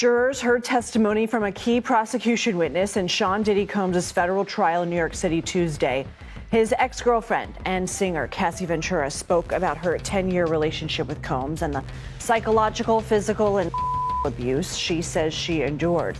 Jurors heard testimony from a key prosecution witness in Sean Diddy Combs' federal trial in New York City Tuesday. His ex-girlfriend and singer Cassie Ventura spoke about her 10-year relationship with Combs and the psychological, physical, and abuse she says she endured.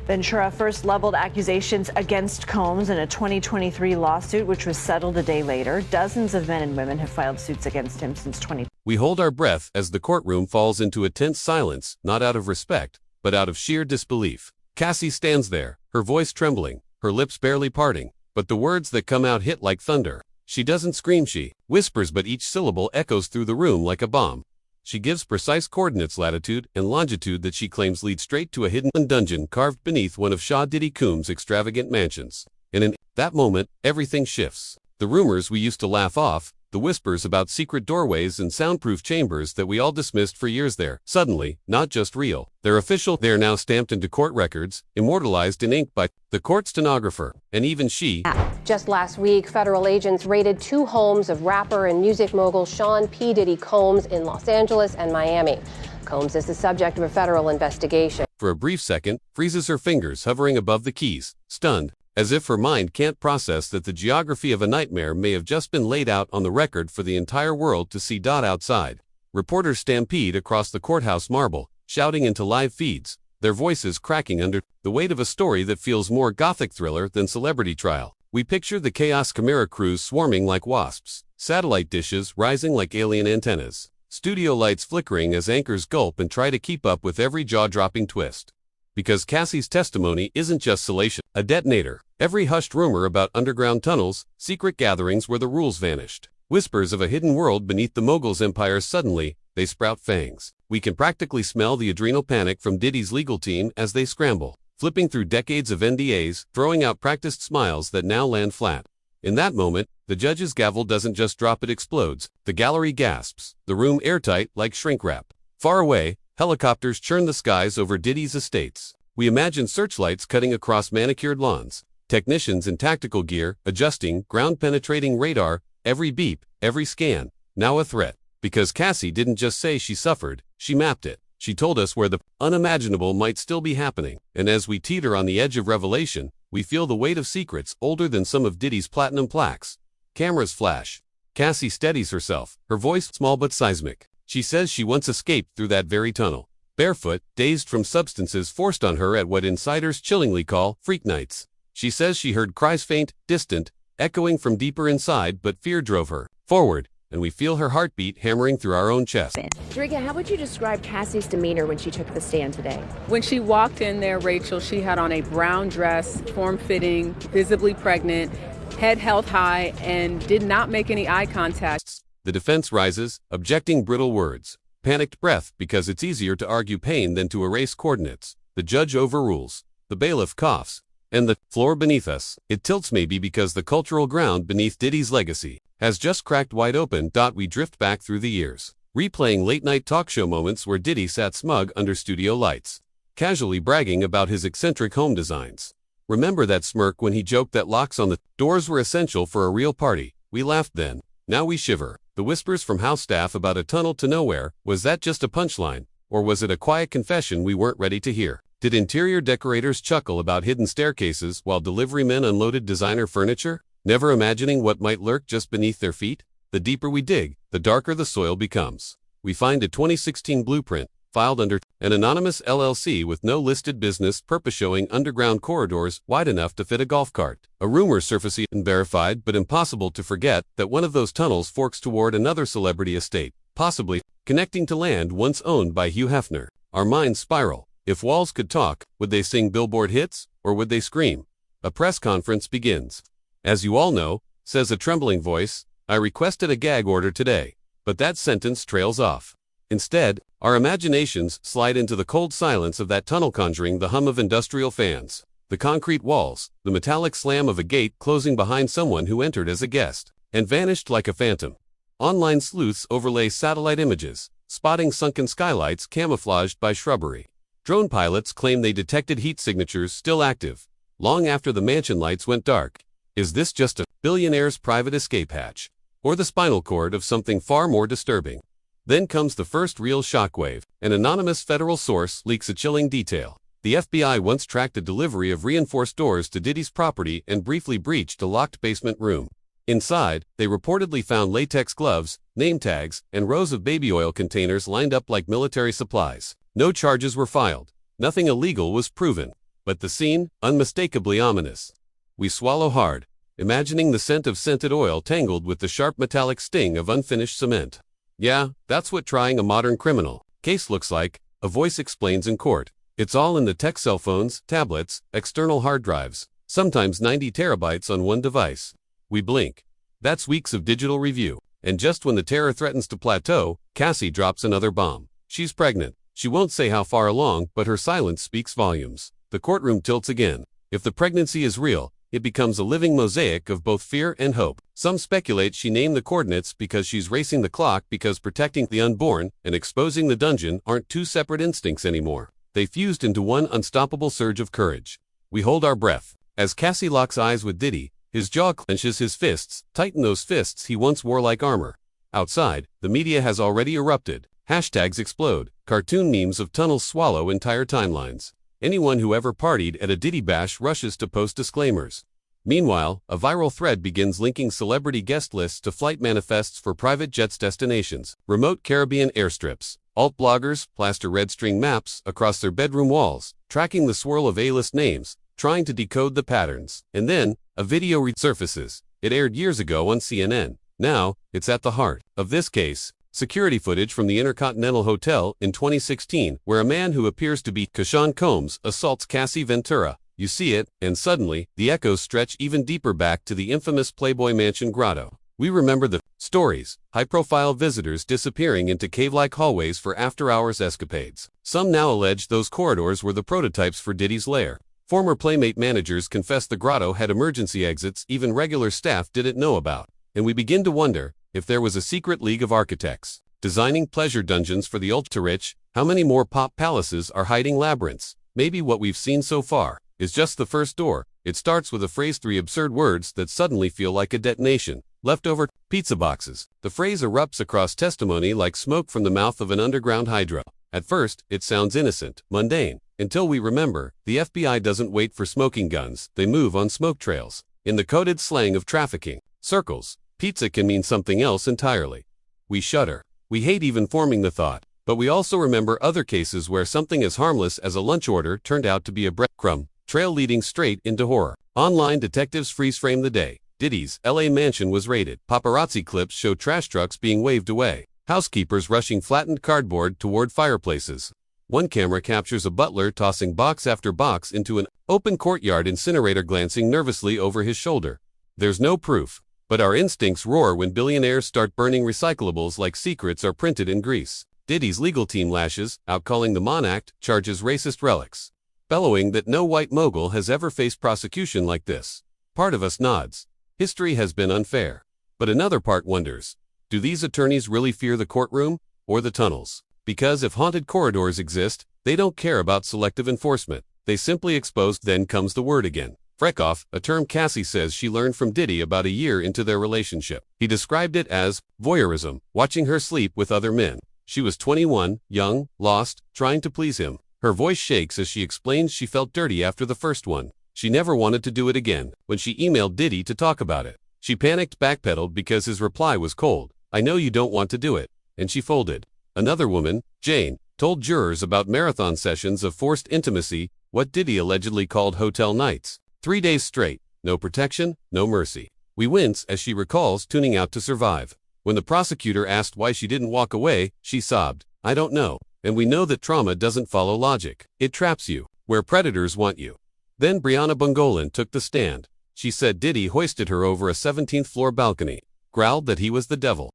Ventura first leveled accusations against Combs in a 2023 lawsuit, which was settled a day later. Dozens of men and women have filed suits against him since 2020. We hold our breath as the courtroom falls into a tense silence, not out of respect, but out of sheer disbelief. Cassie stands there, her voice trembling, her lips barely parting, but the words that come out hit like thunder. She doesn't scream, she whispers, but each syllable echoes through the room like a bomb. She gives precise coordinates, latitude and longitude, that she claims lead straight to a hidden dungeon carved beneath one of Sean Diddy Combs' extravagant mansions. And in that moment, everything shifts. The rumors we used to laugh off, the whispers about secret doorways and soundproof chambers that we all dismissed for years, they're suddenly not just real. They're official. They're now stamped into court records, immortalized in ink by the court stenographer, and even she. Just last week, federal agents raided 2 homes of rapper and music mogul Sean P. Diddy Combs in Los Angeles and Miami. Combs is the subject of a federal investigation. For a brief second, freezes her fingers hovering above the keys, stunned, as if her mind can't process that the geography of a nightmare may have just been laid out on the record for the entire world to see. Outside, reporters stampede across the courthouse marble, shouting into live feeds, their voices cracking under the weight of a story that feels more gothic thriller than celebrity trial. We picture the chaos camera crews swarming like wasps, satellite dishes rising like alien antennas, studio lights flickering as anchors gulp and try to keep up with every jaw-dropping twist. Because Cassie's testimony isn't just salacious, a detonator. Every hushed rumor about underground tunnels, secret gatherings where the rules vanished, whispers of a hidden world beneath the mogul's empire, suddenly, they sprout fangs. We can practically smell the adrenal panic from Diddy's legal team as they scramble, flipping through decades of NDAs, throwing out practiced smiles that now land flat. In that moment, the judge's gavel doesn't just drop, it explodes. The gallery gasps, the room airtight like shrink wrap. Far away, helicopters churn the skies over Diddy's estates. We imagine searchlights cutting across manicured lawns, technicians in tactical gear adjusting ground-penetrating radar, every beep, every scan, now a threat. Because Cassie didn't just say she suffered, she mapped it. She told us where the unimaginable might still be happening. And as we teeter on the edge of revelation, we feel the weight of secrets older than some of Diddy's platinum plaques. Cameras flash. Cassie steadies herself, her voice small but seismic. She says she once escaped through that very tunnel, barefoot, dazed from substances forced on her at what insiders chillingly call freak nights. She says she heard cries, faint, distant, echoing from deeper inside, but fear drove her forward, and we feel her heartbeat hammering through our own chest. Drika, how would you describe Cassie's demeanor when she took the stand today? When she walked in there, Rachel, she had on a brown dress, form-fitting, visibly pregnant, head held high, and did not make any eye contact. The defense rises, objecting brittle words. Panicked breath, because it's easier to argue pain than to erase coordinates. The judge overrules. The bailiff coughs. And the floor beneath us, it tilts, maybe because the cultural ground beneath Diddy's legacy has just cracked wide open. We drift back through the years, replaying late-night talk show moments where Diddy sat smug under studio lights, casually bragging about his eccentric home designs. Remember that smirk when he joked that locks on the doors were essential for a real party? We laughed then. Now we shiver. The whispers from house staff about a tunnel to nowhere, was that just a punchline? Or was it a quiet confession we weren't ready to hear? Did interior decorators chuckle about hidden staircases while delivery men unloaded designer furniture, never imagining what might lurk just beneath their feet? The deeper we dig, the darker the soil becomes. We find a 2016 blueprint, filed under an anonymous LLC with no listed business purpose, showing underground corridors wide enough to fit a golf cart. A rumor surfacing, unverified but impossible to forget, that one of those tunnels forks toward another celebrity estate, possibly connecting to land once owned by Hugh Hefner. Our minds spiral. If walls could talk, would they sing Billboard hits, or would they scream? A press conference begins. As you all know, says a trembling voice, I requested a gag order today. But that sentence trails off. Instead, our imaginations slide into the cold silence of that tunnel, conjuring the hum of industrial fans, the concrete walls, the metallic slam of a gate closing behind someone who entered as a guest and vanished like a phantom. Online sleuths overlay satellite images, spotting sunken skylights camouflaged by shrubbery. Drone pilots claim they detected heat signatures still active, long after the mansion lights went dark. Is this just a billionaire's private escape hatch, or the spinal cord of something far more disturbing? Then comes the first real shockwave. An anonymous federal source leaks a chilling detail. The FBI once tracked a delivery of reinforced doors to Diddy's property and briefly breached a locked basement room. Inside, they reportedly found latex gloves, name tags, and rows of baby oil containers lined up like military supplies. No charges were filed. Nothing illegal was proven. But the scene, unmistakably ominous. We swallow hard, imagining the scent of scented oil tangled with the sharp metallic sting of unfinished cement. Yeah, that's what trying a modern criminal case looks like, a voice explains in court. It's all in the tech: cell phones, tablets, external hard drives, sometimes 90 terabytes on one device. We blink. That's weeks of digital review. And just when the terror threatens to plateau, Cassie drops another bomb. She's pregnant. She won't say how far along, but her silence speaks volumes. The courtroom tilts again. If the pregnancy is real, it becomes a living mosaic of both fear and hope. Some speculate she named the coordinates because she's racing the clock, because protecting the unborn and exposing the dungeon aren't two separate instincts anymore. They fused into one unstoppable surge of courage. We hold our breath. As Cassie locks eyes with Diddy, his jaw clenches, his fists tighten, those fists he once wore like armor. Outside, the media has already erupted. Hashtags explode. Cartoon memes of tunnels swallow entire timelines. Anyone who ever partied at a Diddy bash rushes to post disclaimers. Meanwhile, a viral thread begins linking celebrity guest lists to flight manifests for private jets destinations, remote Caribbean airstrips. Alt bloggers plaster red string maps across their bedroom walls, tracking the swirl of A-list names, trying to decode the patterns. And then, a video resurfaces. It aired years ago on CNN. Now, it's at the heart of this case. Security footage from the Intercontinental Hotel in 2016, where a man who appears to be Sean Combs assaults Cassie Ventura. You see it, and suddenly, the echoes stretch even deeper back to the infamous Playboy Mansion grotto. We remember the stories, high-profile visitors disappearing into cave-like hallways for after-hours escapades. Some now allege those corridors were the prototypes for Diddy's lair. Former Playmate managers confess the grotto had emergency exits even regular staff didn't know about. And we begin to wonder if there was a secret league of architects designing pleasure dungeons for the ultra-rich. How many more pop palaces are hiding labyrinths? Maybe what we've seen so far is just the first door. It starts with a phrase, 3 absurd words that suddenly feel like a detonation. Leftover pizza boxes. The phrase erupts across testimony like smoke from the mouth of an underground hydro. At first, it sounds innocent, mundane, until we remember, the FBI doesn't wait for smoking guns, they move on smoke trails. In the coded slang of trafficking circles, pizza can mean something else entirely. We shudder. We hate even forming the thought. But we also remember other cases where something as harmless as a lunch order turned out to be a breadcrumb trail leading straight into horror. Online detectives freeze-frame the day. Diddy's LA mansion was raided. Paparazzi clips show trash trucks being waved away. Housekeepers rushing flattened cardboard toward fireplaces. One camera captures a butler tossing box after box into an open courtyard incinerator, glancing nervously over his shoulder. There's no proof, but our instincts roar when billionaires start burning recyclables like secrets are printed in grease. Diddy's legal team lashes out, calling the Mon Act charges racist relics, bellowing that no white mogul has ever faced prosecution like this. Part of us nods. History has been unfair. But another part wonders, do these attorneys really fear the courtroom or the tunnels? Because if haunted corridors exist, they don't care about selective enforcement. They simply expose. Then comes the word again. Freck-off, a term Cassie says she learned from Diddy about a year into their relationship. He described it as voyeurism, watching her sleep with other men. She was 21, young, lost, trying to please him. Her voice shakes as she explains she felt dirty after the first one. She never wanted to do it again. When she emailed Diddy to talk about it, she panicked, backpedaled because his reply was cold. I know you don't want to do it. And she folded. Another woman, Jane, told jurors about marathon sessions of forced intimacy, what Diddy allegedly called hotel nights. 3 days straight, no protection, no mercy. We wince as she recalls tuning out to survive. When the prosecutor asked why she didn't walk away, she sobbed, I don't know. And we know that trauma doesn't follow logic. It traps you where predators want you. Then Brianna Bungolan took the stand. She said Diddy hoisted her over a 17th floor balcony, growled that he was the devil.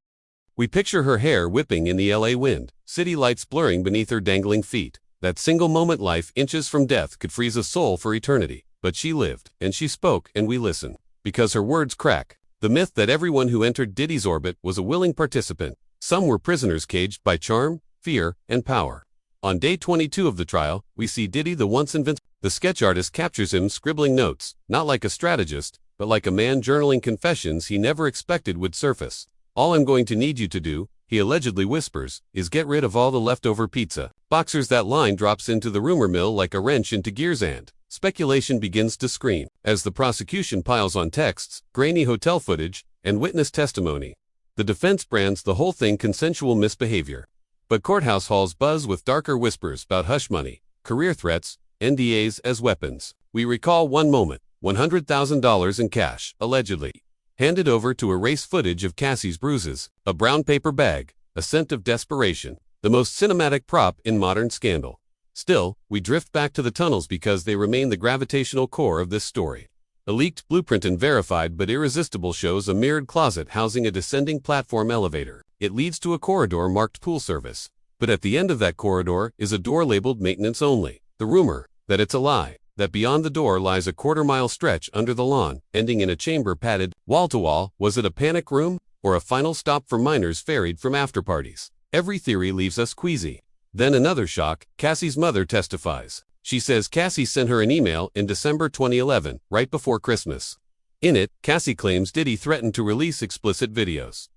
We picture her hair whipping in the LA wind, city lights blurring beneath her dangling feet. That single moment, life inches from death, could freeze a soul for eternity. But she lived, and she spoke, and we listen. Because her words crack. The myth that everyone who entered Diddy's orbit was a willing participant. Some were prisoners caged by charm, fear, and power. On day 22 of the trial, we see Diddy, the once invincible. The sketch artist captures him scribbling notes, not like a strategist, but like a man journaling confessions he never expected would surface. All I'm going to need you to do, he allegedly whispers, is get rid of all the leftover pizza. Boxers. That line drops into the rumor mill like a wrench into gears, and speculation begins to scream as the prosecution piles on texts, grainy hotel footage, and witness testimony. The defense brands the whole thing consensual misbehavior. But courthouse halls buzz with darker whispers about hush money, career threats, NDAs as weapons. We recall one moment, $100,000 in cash, allegedly, handed over to erase footage of Cassie's bruises, a brown paper bag, a scent of desperation, the most cinematic prop in modern scandal. Still, we drift back to the tunnels because they remain the gravitational core of this story. A leaked blueprint and verified but irresistible shows a mirrored closet housing a descending platform elevator. It leads to a corridor marked pool service. But at the end of that corridor is a door labeled maintenance only. The rumor that it's a lie, that beyond the door lies a quarter-mile stretch under the lawn, ending in a chamber padded wall-to-wall. Was it a panic room, or a final stop for minors ferried from after-parties? Every theory leaves us queasy. Then another shock, Cassie's mother testifies. She says Cassie sent her an email in December 2011, right before Christmas. In it, Cassie claims Diddy threatened to release explicit videos.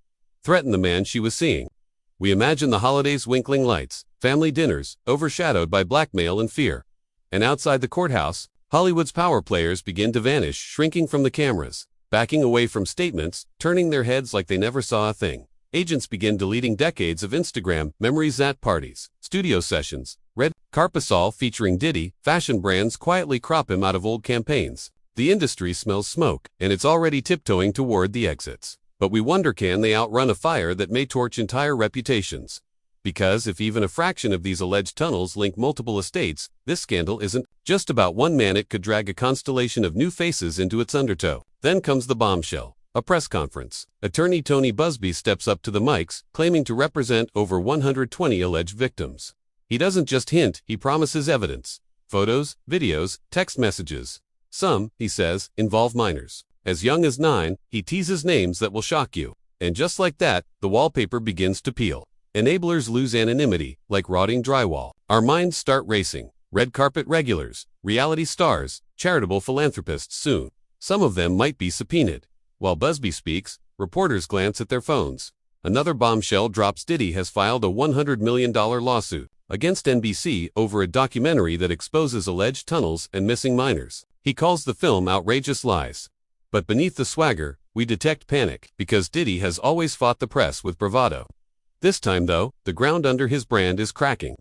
Threatened the man she was seeing. We imagine the holidays' winkling lights, family dinners, overshadowed by blackmail and fear. And outside the courthouse, Hollywood's power players begin to vanish, shrinking from the cameras, backing away from statements, turning their heads like they never saw a thing. Agents begin deleting decades of Instagram memories at parties, studio sessions, red carpet featuring Diddy, fashion brands quietly crop him out of old campaigns. The industry smells smoke, and it's already tiptoeing toward the exits. But we wonder, can they outrun a fire that may torch entire reputations? Because if even a fraction of these alleged tunnels link multiple estates, this scandal isn't just about one man. It could drag a constellation of new faces into its undertow. Then comes the bombshell. A press conference. Attorney Tony Busby steps up to the mics, claiming to represent over 120 alleged victims. He doesn't just hint, he promises evidence. Photos, videos, text messages. Some, he says, involve minors. As young as 9, he teases names that will shock you. And just like that, the wallpaper begins to peel. Enablers lose anonymity, like rotting drywall. Our minds start racing. Red carpet regulars, reality stars, charitable philanthropists soon. Some of them might be subpoenaed. While Busby speaks, reporters glance at their phones. Another bombshell drops. Diddy has filed a $100 million lawsuit against NBC over a documentary that exposes alleged tunnels and missing minors. He calls the film outrageous lies. But beneath the swagger, we detect panic, because Diddy has always fought the press with bravado. This time, though, the ground under his brand is cracking.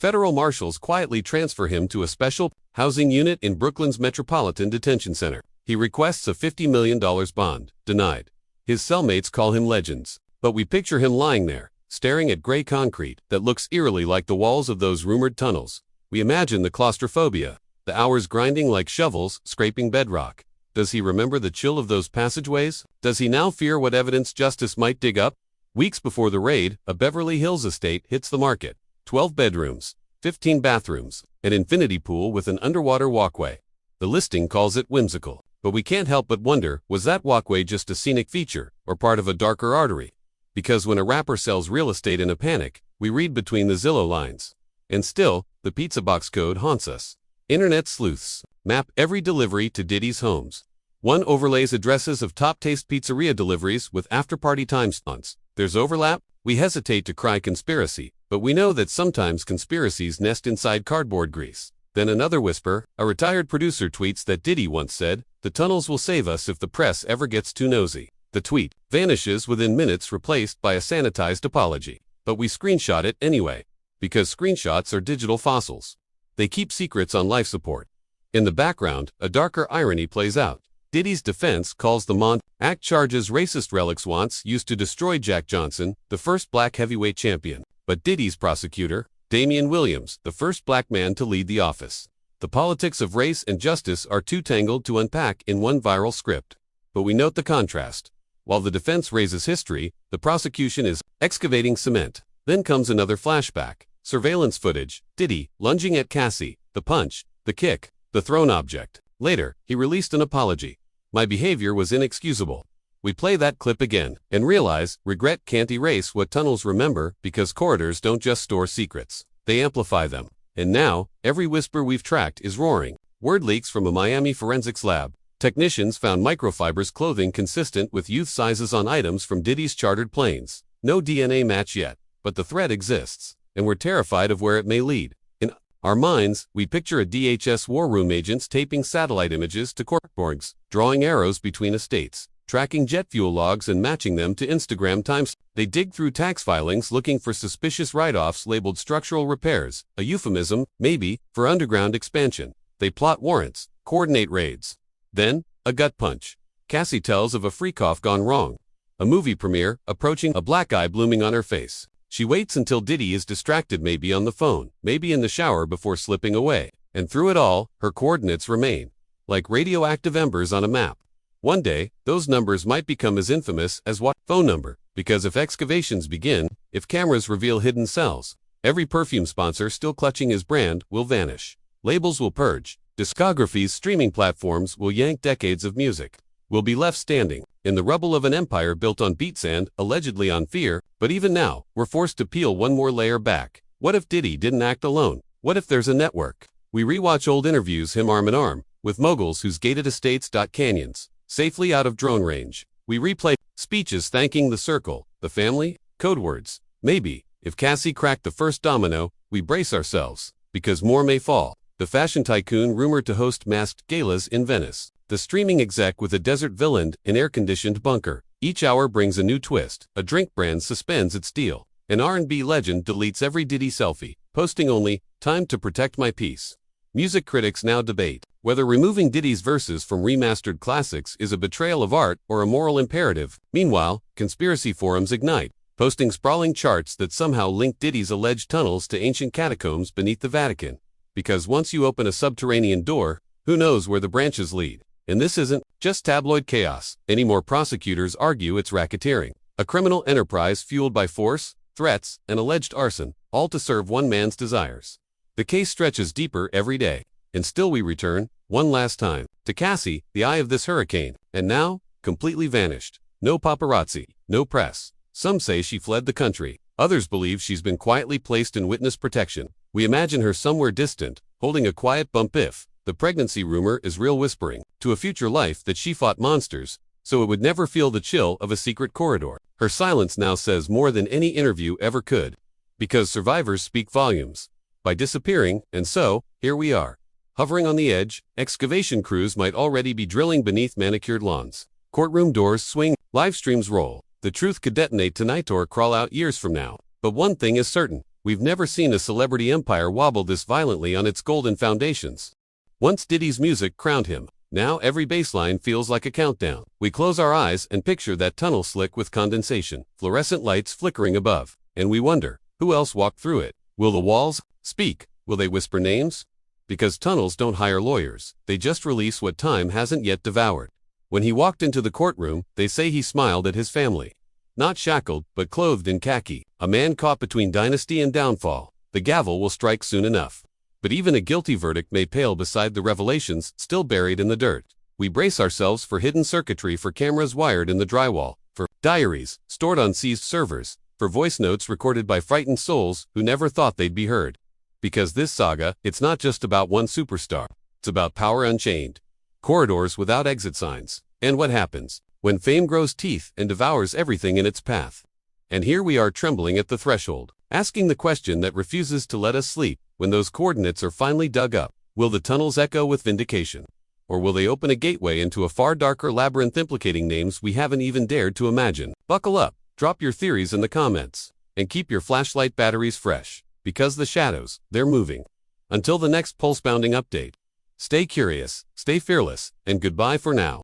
Federal marshals quietly transfer him to a special housing unit in Brooklyn's Metropolitan Detention Center. He requests a $50 million bond, denied. His cellmates call him legends, but we picture him lying there, staring at gray concrete that looks eerily like the walls of those rumored tunnels. We imagine the claustrophobia, the hours grinding like shovels, scraping bedrock. Does he remember the chill of those passageways? Does he now fear what evidence justice might dig up? Weeks before the raid, a Beverly Hills estate hits the market. 12 bedrooms, 15 bathrooms, an infinity pool with an underwater walkway. The listing calls it whimsical. But we can't help but wonder, was that walkway just a scenic feature, or part of a darker artery? Because when a rapper sells real estate in a panic, we read between the Zillow lines. And still, the pizza box code haunts us. Internet sleuths map every delivery to Diddy's homes. One overlays addresses of top-taste pizzeria deliveries with after-party timestamps. There's overlap. We hesitate to cry conspiracy, but we know that sometimes conspiracies nest inside cardboard grease. Then another whisper, a retired producer tweets that Diddy once said, "The tunnels will save us if the press ever gets too nosy." The tweet vanishes within minutes, replaced by a sanitized apology. But we screenshot it anyway, because screenshots are digital fossils. They keep secrets on life support. In the background, a darker irony plays out. Diddy's defense calls the Mont Act charges racist relics once used to destroy Jack Johnson, the first black heavyweight champion. But Diddy's prosecutor, Damian Williams, the first black man to lead the office. The politics of race and justice are too tangled to unpack in one viral script. But we note the contrast. While the defense raises history, the prosecution is excavating cement. Then comes another flashback. Surveillance footage, Diddy lunging at Cassie, the punch, the kick, the thrown object. Later, he released an apology. "My behavior was inexcusable." We play that clip again and realize regret can't erase what tunnels remember, because corridors don't just store secrets, they amplify them. And now, every whisper we've tracked is roaring. Word leaks from a Miami forensics lab. Technicians found microfibers clothing consistent with youth sizes on items from Diddy's chartered planes. No DNA match yet, but the threat exists, and we're terrified of where it may lead. In our minds, we picture a DHS war room agents taping satellite images to corkboards, drawing arrows between estates, tracking jet fuel logs and matching them to Instagram times. They dig through tax filings looking for suspicious write-offs labeled structural repairs, a euphemism, maybe, for underground expansion. They plot warrants, coordinate raids. Then, a gut punch. Cassie tells of a freak-off gone wrong. A movie premiere, approaching, a black eye blooming on her face. She waits until Diddy is distracted, maybe on the phone, maybe in the shower, before slipping away. And through it all, her coordinates remain, like radioactive embers on a map. One day, those numbers might become as infamous as what phone number, because if excavations begin, if cameras reveal hidden cells, every perfume sponsor still clutching his brand will vanish. Labels will purge. Discographies, streaming platforms will yank decades of music. We'll be left standing in the rubble of an empire built on beat sand, allegedly on fear. But even now, we're forced to peel one more layer back. What if Diddy didn't act alone? What if there's a network? We rewatch old interviews, him arm in arm with moguls whose gated estates dot canyons, safely out of drone range. We replay speeches thanking the circle, the family, code words. Maybe, if Cassie cracked the first domino, we brace ourselves, because more may fall. The fashion tycoon rumored to host masked galas in Venice. The streaming exec with a desert villa and air-conditioned bunker. Each hour brings a new twist. A drink brand suspends its deal. An R&B legend deletes every Diddy selfie, posting only, "Time to protect my peace." Music critics now debate whether removing Diddy's verses from remastered classics is a betrayal of art or a moral imperative. Meanwhile, conspiracy forums ignite, posting sprawling charts that somehow link Diddy's alleged tunnels to ancient catacombs beneath the Vatican. Because once you open a subterranean door, who knows where the branches lead? And this isn't just tabloid chaos anymore. Prosecutors argue it's racketeering, a criminal enterprise fueled by force, threats, and alleged arson, all to serve one man's desires. The case stretches deeper every day, and still we return, one last time, to Cassie, the eye of this hurricane, and now, completely vanished. No paparazzi, no press. Some say she fled the country. Others believe she's been quietly placed in witness protection. We imagine her somewhere distant, holding a quiet bump if the pregnancy rumor is real, whispering to a future life that she fought monsters, so it would never feel the chill of a secret corridor. Her silence now says more than any interview ever could, because survivors speak volumes by disappearing, and so, here we are, hovering on the edge. Excavation crews might already be drilling beneath manicured lawns. Courtroom doors swing, live streams roll. The truth could detonate tonight or crawl out years from now. But one thing is certain, we've never seen a celebrity empire wobble this violently on its golden foundations. Once Diddy's music crowned him, now every baseline feels like a countdown. We close our eyes and picture that tunnel slick with condensation, fluorescent lights flickering above, and we wonder, who else walked through it? Will the walls speak? Will they whisper names? Because tunnels don't hire lawyers, they just release what time hasn't yet devoured. When he walked into the courtroom, they say he smiled at his family. Not shackled, but clothed in khaki, a man caught between dynasty and downfall. The gavel will strike soon enough. But even a guilty verdict may pale beside the revelations still buried in the dirt. We brace ourselves for hidden circuitry, for cameras wired in the drywall, for diaries stored on seized servers, for voice notes recorded by frightened souls who never thought they'd be heard. Because this saga, it's not just about one superstar. It's about power unchained, corridors without exit signs, and what happens when fame grows teeth and devours everything in its path. And here we are, trembling at the threshold, asking the question that refuses to let us sleep. When those coordinates are finally dug up, will the tunnels echo with vindication? Or will they open a gateway into a far darker labyrinth implicating names we haven't even dared to imagine? Buckle up, drop your theories in the comments, and keep your flashlight batteries fresh, because the shadows, they're moving. Until the next pulse-pounding update, stay curious, stay fearless, and goodbye for now.